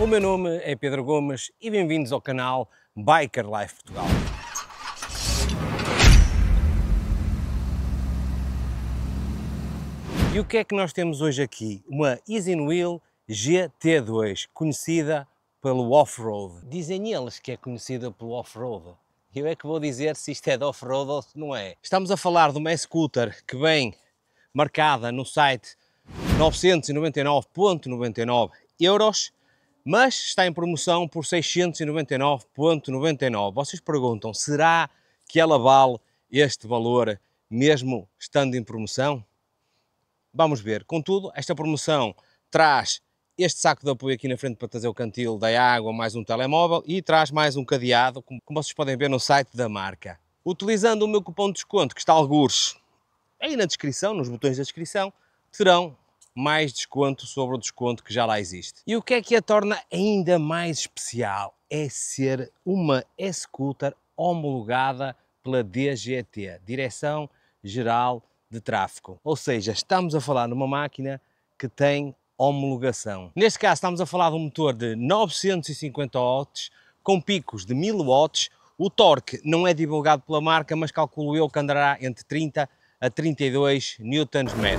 O meu nome é Pedro Gomes e bem-vindos ao canal Biker Life Portugal. E o que é que nós temos hoje aqui? Uma Easinwheel GT2, conhecida pelo off-road. Dizem eles que é conhecida pelo off-road. Eu é que vou dizer se isto é de off-road ou se não é. Estamos a falar de uma scooter que vem marcada no site 999,99 €, mas está em promoção por 699,99. Vocês perguntam, será que ela vale este valor mesmo estando em promoção? Vamos ver. Contudo, esta promoção traz este saco de apoio aqui na frente para trazer o cantil da água, mais um telemóvel e traz mais um cadeado, como vocês podem ver no site da marca. Utilizando o meu cupom de desconto, que está algures aí na descrição, nos botões da descrição, terão mais desconto sobre o desconto que já lá existe. E o que é que a torna ainda mais especial? É ser uma scooter homologada pela DGT, Direção-Geral de Tráfego. Ou seja, estamos a falar numa máquina que tem homologação. Neste caso estamos a falar de um motor de 950 watts, com picos de 1000 watts. O torque não é divulgado pela marca, mas calculo eu que andará entre 30 a 32 Nm.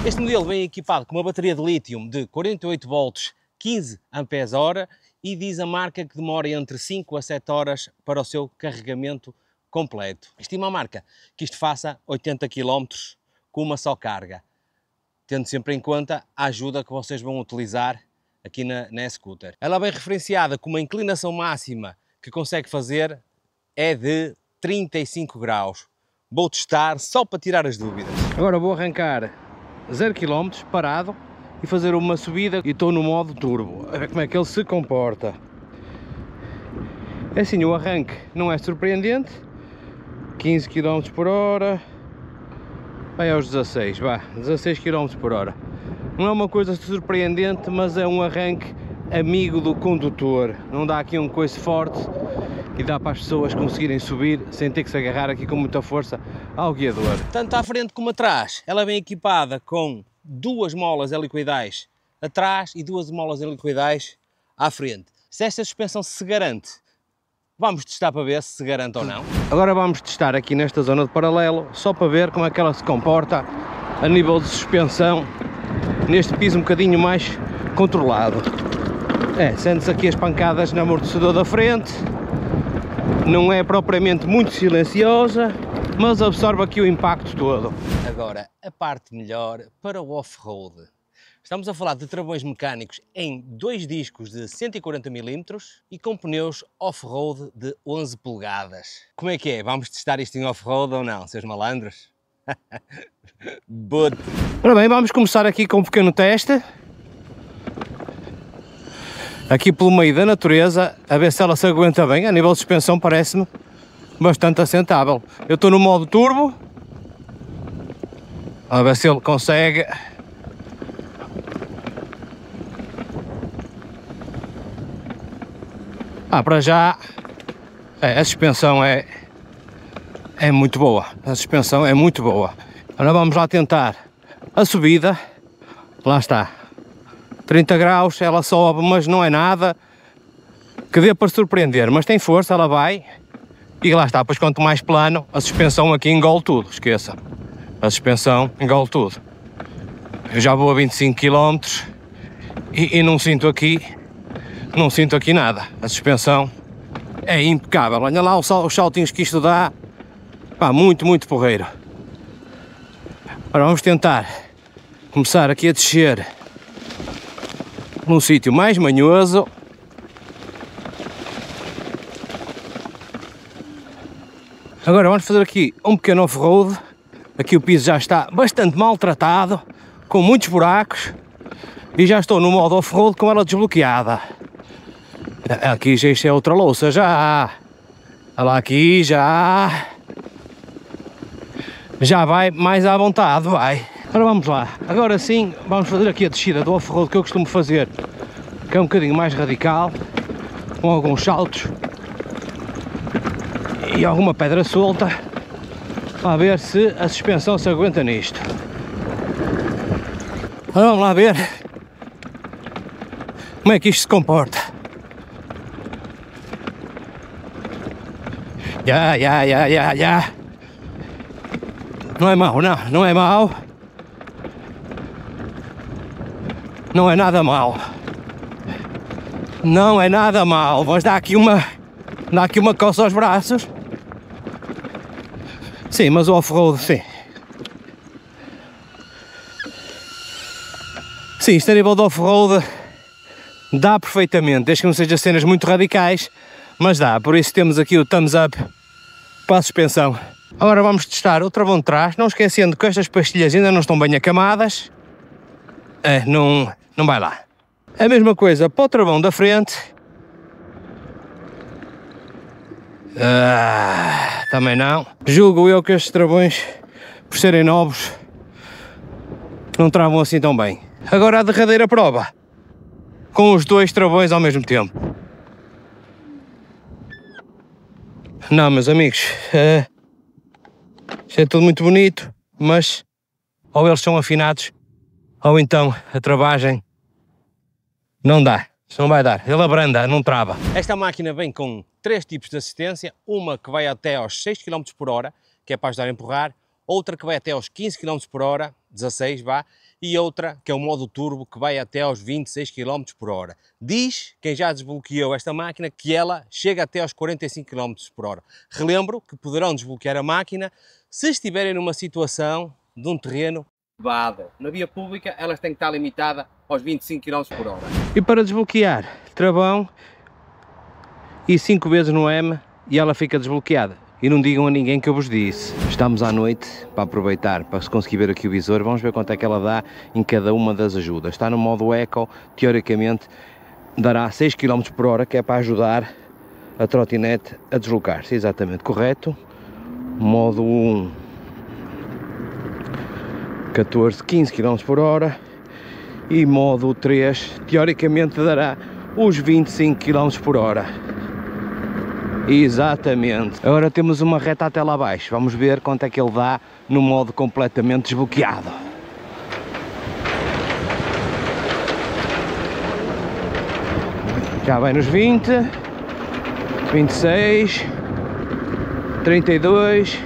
Este modelo vem equipado com uma bateria de lítio de 48 volts, 15 Ah e diz a marca que demora entre 5 a 7 horas para o seu carregamento completo. Estima a marca que isto faça 80 km com uma só carga, tendo sempre em conta a ajuda que vocês vão utilizar aqui na scooter. Ela vem referenciada com uma inclinação máxima que consegue fazer é de 35 graus. Vou testar só para tirar as dúvidas. Agora vou arrancar 0 km parado e fazer uma subida e estou no modo turbo, a ver como é que ele se comporta. É assim, o arranque não é surpreendente, 15 km por hora, vai aos 16, 16 km por hora. Não é uma coisa surpreendente, mas é um arranque amigo do condutor, não dá aqui um coice forte e dá para as pessoas conseguirem subir sem ter que se agarrar aqui com muita força ao guiador. Tanto à frente como atrás, ela vem equipada com duas molas helicoidais atrás e duas molas helicoidais à frente. Se esta suspensão se garante, vamos testar para ver se garante ou não. Agora vamos testar aqui nesta zona de paralelo, só para ver como é que ela se comporta a nível de suspensão, neste piso um bocadinho mais controlado. Sente-se aqui as pancadas no amortecedor da frente. Não é propriamente muito silenciosa, mas absorve aqui o impacto todo. Agora, a parte melhor para o off-road. Estamos a falar de travões mecânicos em 2 discos de 140 mm e com pneus off-road de 11 polegadas. Como é que é? Vamos testar isto em off-road ou não, seus malandros? Bote! Ora bem, vamos começar aqui com um pequeno teste. Aqui pelo meio da natureza, a ver se ela se aguenta bem. A nível de suspensão parece-me bastante assentável. Eu estou no modo turbo, a ver se ele consegue. Para já a suspensão é muito boa. A suspensão é muito boa. Agora vamos lá tentar a subida. Lá está. 30 graus, ela sobe, mas não é nada que dê para surpreender, mas tem força, ela vai e lá está. Pois quanto mais plano, a suspensão aqui engole tudo, esqueça, a suspensão engole tudo. Eu já vou a 25 km e não sinto aqui nada, a suspensão é impecável. Olha lá os saltinhos que isto dá, muito porreiro. Agora vamos tentar começar aqui a descer num sítio mais manhoso. Agora vamos fazer aqui um pequeno off-road. Aqui o piso já está bastante maltratado, com muitos buracos, e já estou no modo off-road com ela desbloqueada. Aqui já isto é outra louça já. Olha lá, aqui já vai mais à vontade, vai. Ora vamos lá, agora sim vamos fazer aqui a descida do off-road que eu costumo fazer, que é um bocadinho mais radical. com alguns saltos e alguma pedra solta, a ver se a suspensão se aguenta nisto. Vamos lá ver como é que isto se comporta. Já. Não é mau, não é mau. Não é nada mau. Não é nada mau. Vamos dar aqui uma coça aos braços. Sim, mas o off-road, sim. Sim, isto a nível de off-road dá perfeitamente, desde que não seja cenas muito radicais, mas dá. Por isso temos aqui o thumbs up para a suspensão. Agora vamos testar o travão de trás, não esquecendo que estas pastilhas ainda não estão bem acamadas. Não vai lá. A mesma coisa para o travão da frente. Também não. Julgo eu que estes travões, por serem novos, não travam assim tão bem. Agora a derradeira prova, com os dois travões ao mesmo tempo. Não, meus amigos, isto é tudo muito bonito, mas ou eles são afinados, ou então a travagem não dá. Isto não vai dar, ele abranda, não trava. Esta máquina vem com 3 tipos de assistência, uma que vai até aos 6 km por hora, que é para ajudar a empurrar, outra que vai até aos 15 km por hora, 16 vá, e outra que é o modo turbo, que vai até aos 26 km por hora. Diz quem já desbloqueou esta máquina que ela chega até aos 45 km por hora. Relembro que poderão desbloquear a máquina se estiverem numa situação de um terreno vado. Na via pública elas têm que estar limitadas aos 25 km por hora. E para desbloquear travão e 5 vezes no M e ela fica desbloqueada. E não digam a ninguém que eu vos disse. Estamos à noite para aproveitar, para se conseguir ver aqui o visor. Vamos ver quanto é que ela dá em cada uma das ajudas. Está no modo Eco, teoricamente dará 6 km por hora, que é para ajudar a trotinete a deslocar-se. Exatamente, correto. Modo 1, 14, 15 km por hora. E modo 3, teoricamente dará os 25 km por hora. Exatamente. Agora temos uma reta até lá abaixo. Vamos ver quanto é que ele dá no modo completamente desbloqueado. Já vai nos 20, 26, 32,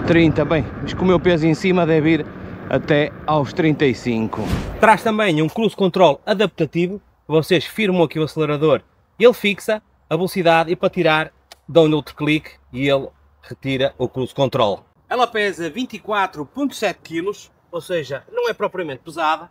30. Bem, mas com o meu peso em cima deve ir até aos 35. Traz também um cruise control adaptativo. Vocês firmam aqui o acelerador, ele fixa a velocidade e para tirar dão um outro clique e ele retira o cruise control. Ela pesa 24,7 kg, ou seja, não é propriamente pesada,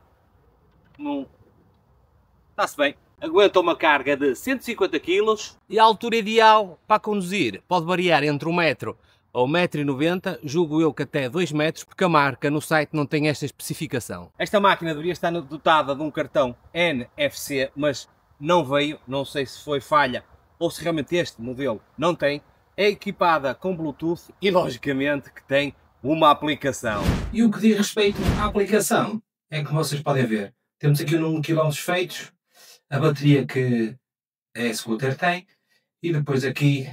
está-se bem. Aguenta uma carga de 150 kg e a altura ideal para conduzir pode variar entre 1 metro ou 1,90 m, julgo eu que até 2 metros, porque a marca no site não tem esta especificação. Esta máquina deveria estar dotada de um cartão NFC, mas não veio, não sei se foi falha ou se realmente este modelo não tem. É equipada com Bluetooth e logicamente que tem uma aplicação. E o que diz respeito à aplicação é que vocês podem ver, temos aqui o número de quilómetros feitos, a bateria que a scooter tem e depois aqui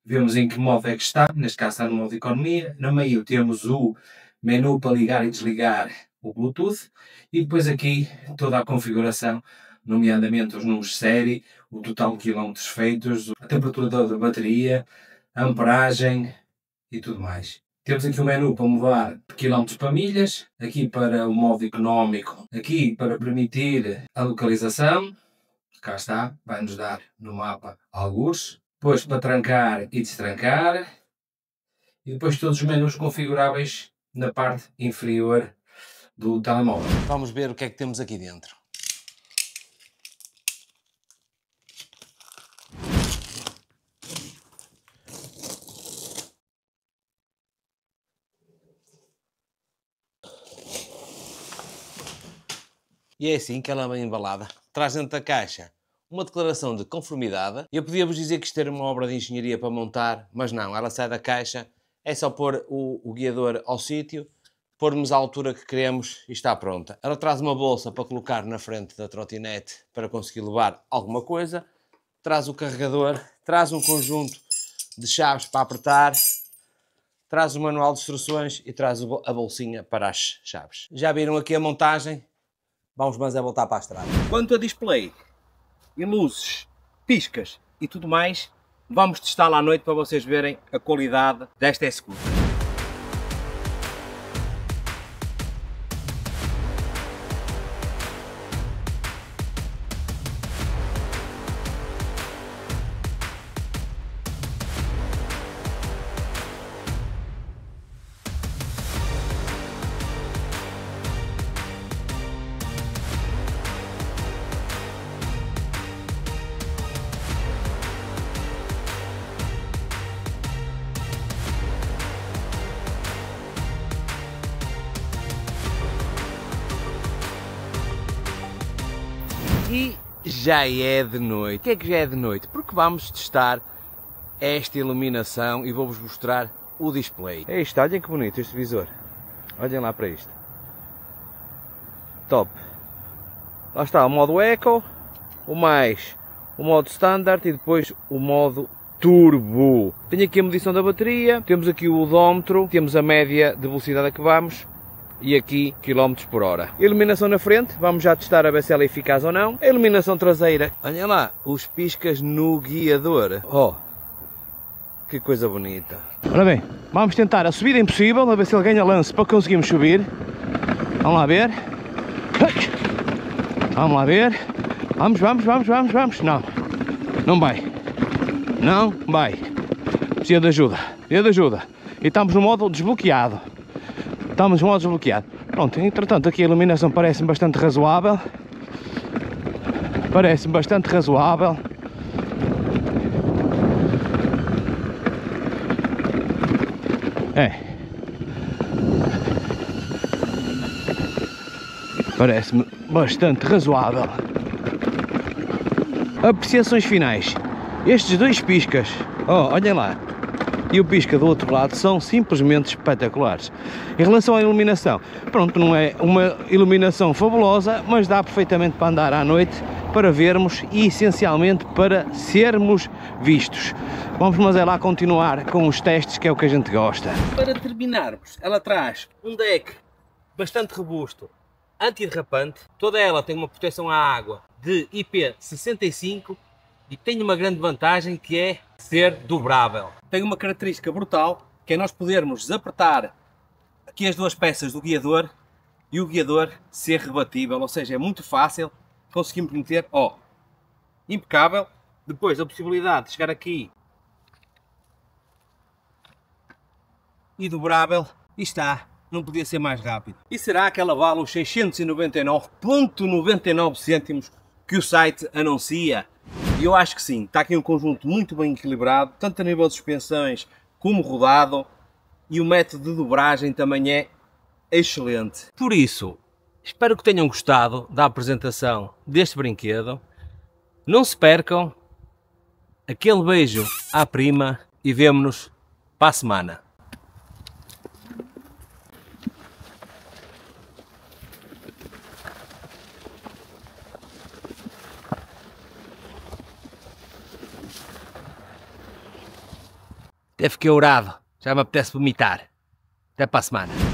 vemos em que modo é que está, neste caso está no modo de economia. No meio temos o menu para ligar e desligar o Bluetooth e depois aqui toda a configuração, nomeadamente os números de série, o total de quilómetros feitos, a temperatura da bateria, a amperagem e tudo mais. Temos aqui o menu para mudar de quilómetros para milhas, aqui para o modo económico, aqui para permitir a localização, cá está, vai nos dar no mapa algures, depois para trancar e destrancar, e depois todos os menus configuráveis na parte inferior do telemóvel. Vamos ver o que é que temos aqui dentro. E é assim que ela vem embalada. Traz dentro da caixa uma declaração de conformidade. Eu podia-vos dizer que isto era uma obra de engenharia para montar, mas não, ela sai da caixa, é só pôr o guiador ao sítio, pormos à altura que queremos e está pronta. Ela traz uma bolsa para colocar na frente da trotinete para conseguir levar alguma coisa. traz o carregador, traz um conjunto de chaves para apertar, traz o manual de instruções e traz a bolsinha para as chaves. Já viram aqui a montagem? Vamos mas é voltar para a estrada. Quanto a display e luzes, piscas e tudo mais, vamos testá-la à noite para vocês verem a qualidade desta e-scooter. E já é de noite. Por que é que já é de noite? Porque vamos testar esta iluminação e vou-vos mostrar o display. É isto, olhem que bonito este visor. Olhem lá para isto. Top. Lá está o modo Eco, o modo Standard e depois o modo Turbo. Tenho aqui a medição da bateria, temos aqui o odómetro, temos a média de velocidade a que vamos. E aqui km por hora. Iluminação na frente, vamos já testar a ver se ela é eficaz ou não. A iluminação traseira, olha lá, os piscas no guiador. Oh, que coisa bonita. Ora bem, vamos tentar a subida impossível, a ver se ele ganha lance para conseguirmos subir. Vamos lá ver. Vamos lá ver. Vamos. Não vai. Não vai. Precisa de ajuda. E estamos no modo desbloqueado. Estamos no modo desbloqueado. Pronto, entretanto aqui a iluminação parece-me bastante razoável. Parece-me bastante razoável. Apreciações finais. Estes dois piscas, olhem lá, e o pisca do outro lado são simplesmente espetaculares. Em relação à iluminação, pronto, não é uma iluminação fabulosa, mas dá perfeitamente para andar à noite, para vermos e essencialmente para sermos vistos. Vamos mas é lá continuar com os testes, que é o que a gente gosta. Para terminarmos, ela traz um deck bastante robusto, antiderrapante, toda ela tem uma proteção à água de IP65 e tem uma grande vantagem que é ser dobrável. Tem uma característica brutal, que é nós podermos desapertar aqui as duas peças do guiador e o guiador ser rebatível, ou seja, é muito fácil, conseguimos meter, impecável. Depois a possibilidade de chegar aqui e dobrável, e está, não podia ser mais rápido. E será que ela vale os 699,99 cêntimos que o site anuncia? E eu acho que sim, está aqui um conjunto muito bem equilibrado, tanto a nível de suspensões como rodado, e o método de dobragem também é excelente. Por isso, espero que tenham gostado da apresentação deste brinquedo. Não se percam, aquele beijo à prima e vemo-nos para a semana. Até fiquei ourado, já me apetece vomitar. Até para a semana.